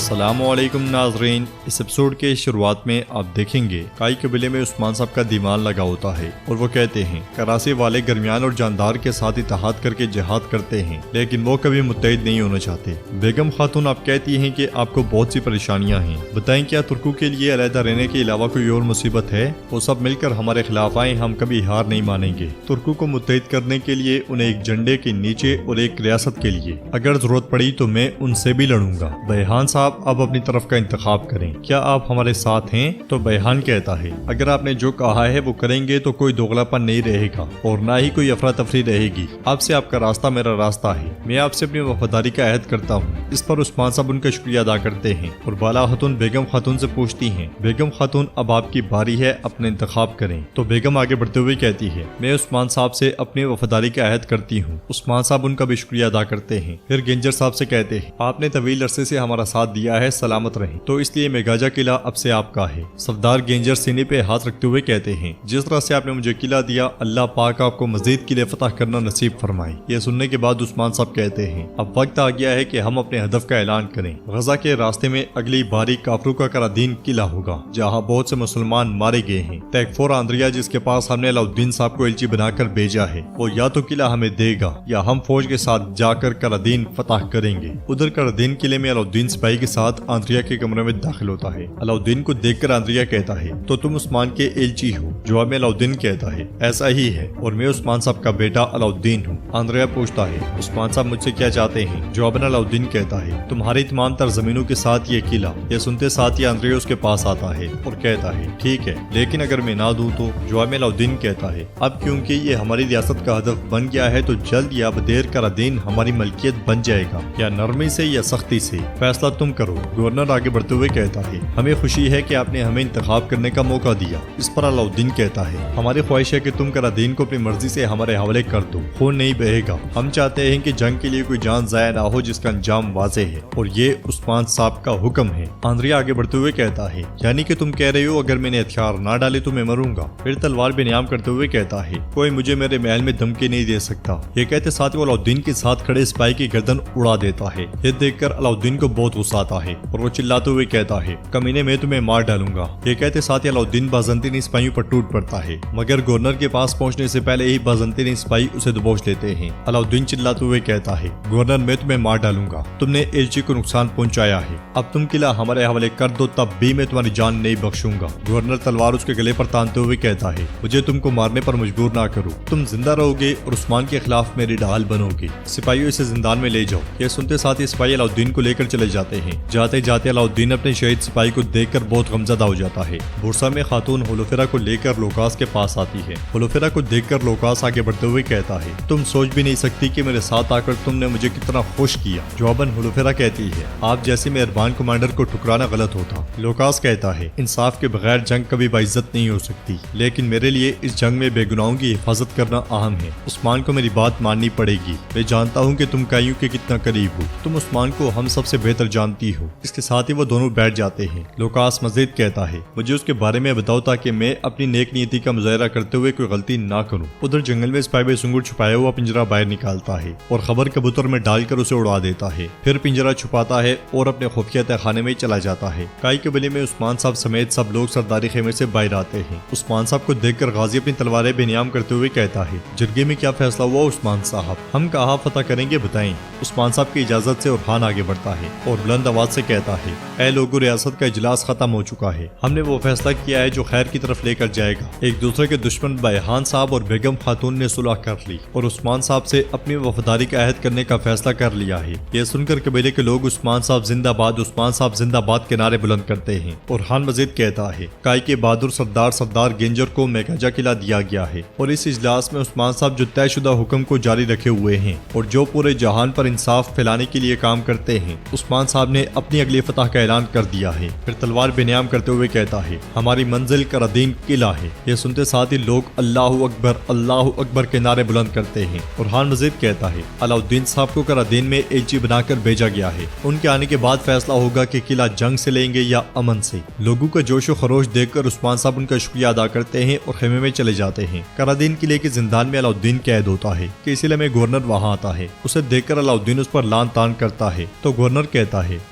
السلام علیکم ناظرین، اس ایپیسوڈ کے شروعات میں آپ دیکھیں گے کائی قبیلے میں عثمان صاحب کا دیوان لگا ہوتا ہے اور وہ کہتے ہیں کراسی والے گرمیان اور جاندار کے ساتھ اتحاد کر کے جہاد کرتے ہیں لیکن وہ کبھی متحد نہیں ہونا چاہتے۔ بیگم خاتون آپ کہتی ہیں کہ آپ کو بہت سی پریشانیاں ہیں، بتائیں کیا ترکوں کے لیے علیحدہ رہنے کے علاوہ کوئی اور مصیبت ہے؟ وہ سب مل کر ہمارے خلاف آئیں، ہم کبھی ہار نہیں مانیں گے۔ ترکوں کو متحد کرنے کے لیے انہیں ایک جھنڈے کے نیچے اور ایک ریاست کے لیے اگر ضرورت پڑی تو میں ان سے بھی لڑوں گا۔ بیحان صاحب اب اپنی طرف کا انتخاب کریں، کیا آپ ہمارے ساتھ ہیں؟ تو بیحان کہتا ہے اگر آپ نے جو کہا ہے وہ کریں گے تو کوئی دوغلا پن نہیں رہے گا اور نہ ہی کوئی افراتفری رہے گی۔ آپ سے آپ کا راستہ میرا راستہ ہے، میں آپ سے اپنی وفاداری کا عہد کرتا ہوں۔ اس پر عثمان صاحب ان کا شکریہ ادا کرتے ہیں اور بالا خاتون بیگم خاتون سے پوچھتی ہیں بیگم خاتون اب آپ کی باری ہے، اپنا انتخاب کریں۔ تو بیگم آگے بڑھتے ہوئے کہتی ہے میں عثمان صاحب سے اپنی وفاداری کا عہد کرتی ہوں۔ عثمان صاحب ان کا بھی شکریہ ادا کرتے ہیں، پھر گنجر صاحب سے کہتے ہیں آپ نے طویل عرصے سے ہمارا ساتھ دیا ہے، سلامت رہیں، تو اس لیے میگاجا قلعہ اب سے آپ کا ہے۔ سردار گنجر سینے پہ ہاتھ رکھتے ہوئے کہتے ہیں جس طرح سے آپ نے مجھے قلعہ دیا اللہ پاک آپ کو مزید قلعے فتح کرنا نصیب فرمائے۔ یہ سننے کے بعد عثمان صاحب کہتے ہیں اب وقت آ گیا ہے کہ ہم اپنے ہدف کا اعلان کریں۔ غزہ کے راستے میں اگلی باری کافروں کا قرادین قلعہ ہوگا جہاں بہت سے مسلمان مارے گئے ہیں۔ تیکفور آندریا جس کے پاس ہم نے علاؤدین صاحب کو ایلچی بنا کر بھیجا ہے وہ یا تو قلعہ ہمیں دے گا یا ہم فوج کے ساتھ جا کر قرادین فتح کریں گے۔ ادھر قرادین قلعے میں علاؤدین سپاہی کے ساتھ آندریا کے کمرے میں داخل ہوتا ہے۔ علاؤدین کو دیکھ کر آندریا کہتا ہے تو تم عثمان کے ایلچی ہو؟ جواب میں علاؤدین کہتا ہے ایسا ہی ہے اور میں عثمان صاحب کا بیٹا علاؤدین ہوں۔ آندریا پوچھتا ہے عثمان صاحب مجھ سے کیا چاہتے ہیں؟ جواب میں علاؤدین کہتا ہے تمہاری تمام تر زمینوں کے ساتھ یہ قلعہ۔ یہ سنتے ساتھ ہی آندریا اس کے پاس آتا ہے اور کہتا ہے ٹھیک ہے لیکن اگر میں نہ دوں تو؟ جواب میں علاؤدین کہتا ہے اب کیونکہ یہ ہماری ریاست کا ہدف بن گیا ہے تو جلد یا بدیر قرادین ہماری ملکیت بن جائے گا، یا نرمی سے یا سختی سے، فیصلہ تم کرو۔ گورنر آگے بڑھتے ہوئے کہتا ہے ہمیں خوشی ہے کہ آپ نے ہمیں انتخاب کرنے کا موقع دیا۔ اس پر علاؤدین کہتا ہے ہماری خواہش ہے کہ تم قرادین کو اپنی مرضی سے ہمارے حوالے کر دو، خون نہیں بہے گا۔ ہم چاہتے ہیں کہ جنگ کے لیے کوئی جان ضائع نہ ہو جس کا انجام واضح ہے اور یہ عثمان صاحب کا حکم ہے۔ آندریا آگے بڑھتے ہوئے کہتا ہے یعنی کہ تم کہہ رہے ہو اگر میں نے ہتھیار نہ ڈالے تو میں مروں گا؟ پھر تلوار بے نیام کرتے ہوئے کہتا ہے کوئی مجھے میرے محل میں دھمکی نہیں دے سکتا۔ یہ کہتے ساتھ وہ علاؤدین کے ساتھ کھڑے سپاہی کی گردن اڑا دیتا ہے۔ یہ دیکھ کر علاؤدین کو بہت غصہ آتا ہے اور وہ چلاتے ہوئے کہتا ہے کمینے میں تمہیں مار ڈالوں گا۔ یہ کہتے ساتھ ہی علاؤدین بازنطینی سپاہیوں پر ٹوٹ پڑتا ہے مگر گورنر کے پاس پہنچنے سے پہلے ہی بازنطینی سپاہی اسے دبوچ لیتے ہیں۔ علاؤدین چلاتے ہوئے کہتا ہے گورنر میں تمہیں مار ڈالوں گا، تم نے ایلچی کو نقصان پہنچایا ہے، اب تم قلعہ ہمارے حوالے کر دو تب بھی میں تمہاری جان نہیں بخشوں گا۔ گورنر تلوار اس کے گلے پر تانتے ہوئے کہتا ہے مجھے تم کو مارنے پر مجبور نہ کرو، تم زندہ رہو گے اور عثمان کے خلاف میری ڈھال بنو گے، سپاہیوں اسے زندان میں لے جاؤ۔ یہ سنتے ساتھ ہی سپاہی علاؤدین کو لے کر چلے جاتے ہیں۔ جاتے جاتے علاؤدین اپنے شہید سپاہی کو دیکھ کر بہت غمزدہ ہو جاتا ہے۔ بورسا میں خاتون ہولوفیرا کو لے کر لوکاس کے پاس آتی ہے۔ ہولوفیرا کو دیکھ کر لوکاس آگے بڑھتے ہوئے کہتا ہے تم سوچ بھی نہیں سکتی کہ میرے ساتھ آ کر تم نے مجھے کتنا خوش کیا۔ جواباً ہولوفیرا کہتی ہے آپ جیسے مہربان کمانڈر کو ٹھکرانا غلط ہوتا۔ لوکاس کہتا ہے انصاف کے بغیر جنگ کبھی باعزت نہیں ہو سکتی، لیکن میرے لیے اس جنگ میں بے گناہوں کی حفاظت کرنا اہم ہے۔ عثمان کو میری بات ماننی پڑے گی، میں جانتا ہوں کہ تم کائیوں کے کتنا قریب ہو، تم عثمان کو ہم سب سے بہتر جانتی ہو۔ اس کے ساتھ ہی وہ دونوں بیٹھ جاتے ہیں۔ لوکاس مزید کہتا ہے مجھے اس کے بارے میں بتاؤ تاکہ میں اپنی نیک نیتی کا مظاہرہ کرتے ہوئے کوئی غلطی نہ کروں۔ ادھر جنگل میں سپاہی بے سنگر چھپایا ہوا پنجرہ باہر نکالتا ہے اور خبر کبوتر میں ڈال کر اسے اڑا دیتا ہے، پھر پنجرہ چھپاتا ہے اور اپنے خفیہ تہہ خانے میں چلا جاتا ہے۔ کائی قبیلے میں عثمان صاحب سمیت سب لوگ سرداری خیمے سے باہر آتے ہیں۔ عثمان صاحب کو دیکھ کر غازی اپنی تلواریں بے نیام کرتے ہوئے کہتا ہے جرگے میں کیا فیصلہ ہوا عثمان صاحب؟ ہم کہاں فتح کریں گے بتائیں۔ عثمان صاحب کی اجازت سے عرفان آگے بڑھتا ہے اور بلند آواز سے کہتا ہے اے لوگو ریاست کا اجلاس ختم ہو چکا ہے، ہم نے وہ فیصلہ کیا ہے جو خیر کی طرف لے کر جائے گا۔ ایک دوسرے کے دشمن بیحان صاحب اور بیگم خاتون نے صلح کر لی اور عثمان صاحب سے اپنی وفاداری کا عہد کرنے کا فیصلہ کر لیا ہے۔ یہ سن کر قبیلے کے لوگ عثمان صاحب زندہ باد، عثمان صاحب زندہ باد کے نعرے بلند کرتے ہیں۔ عرفان مزید کہتا ہے کائی کے بہادر سردار گنجر کو میگاجا قلعہ دیا گیا ہے اور اس اجلاس میں عثمان صاحب جو طے شدہ حکم کو جاری رکھے ہوئے ہیں اور جو پورے جہان پر انصاف پھیلانے کے لیے کام کرتے ہیں، عثمان صاحب نے اپنی اگلی فتح کا اعلان کر دیا ہے۔ پھر تلوار بے نیام کرتے ہوئے کہتا ہے ہماری منزل قرادین قلعہ ہے۔ یہ سنتے ساتھ ہی لوگ اللہ اکبر کے نعرے بلند کرتے ہیں۔ عرفان مزید کہتا ہے علاؤدین صاحب کو قرادین میں ایلچی بنا کر بھیجا گیا ہے، ان کے آنے کے بعد فیصلہ ہوگا کہ قلعہ جنگ سے لیں گے یا امن سے۔ لوگوں کا جوش و خروش دیکھ کر عثمان صاحب ان کا شکریہ ادا کرتے ہیں اور خیمے میں چلے جاتے ہیں۔ قرادین قلعے کے زندان میں علاؤدین قید ہوتا ہے کہ اس لیے میں گورنر وہاں آتا ہے۔ اسے دیکھ کر علاؤدین اس پر لان تان کرتا ہے تو گورنر کہتا ہے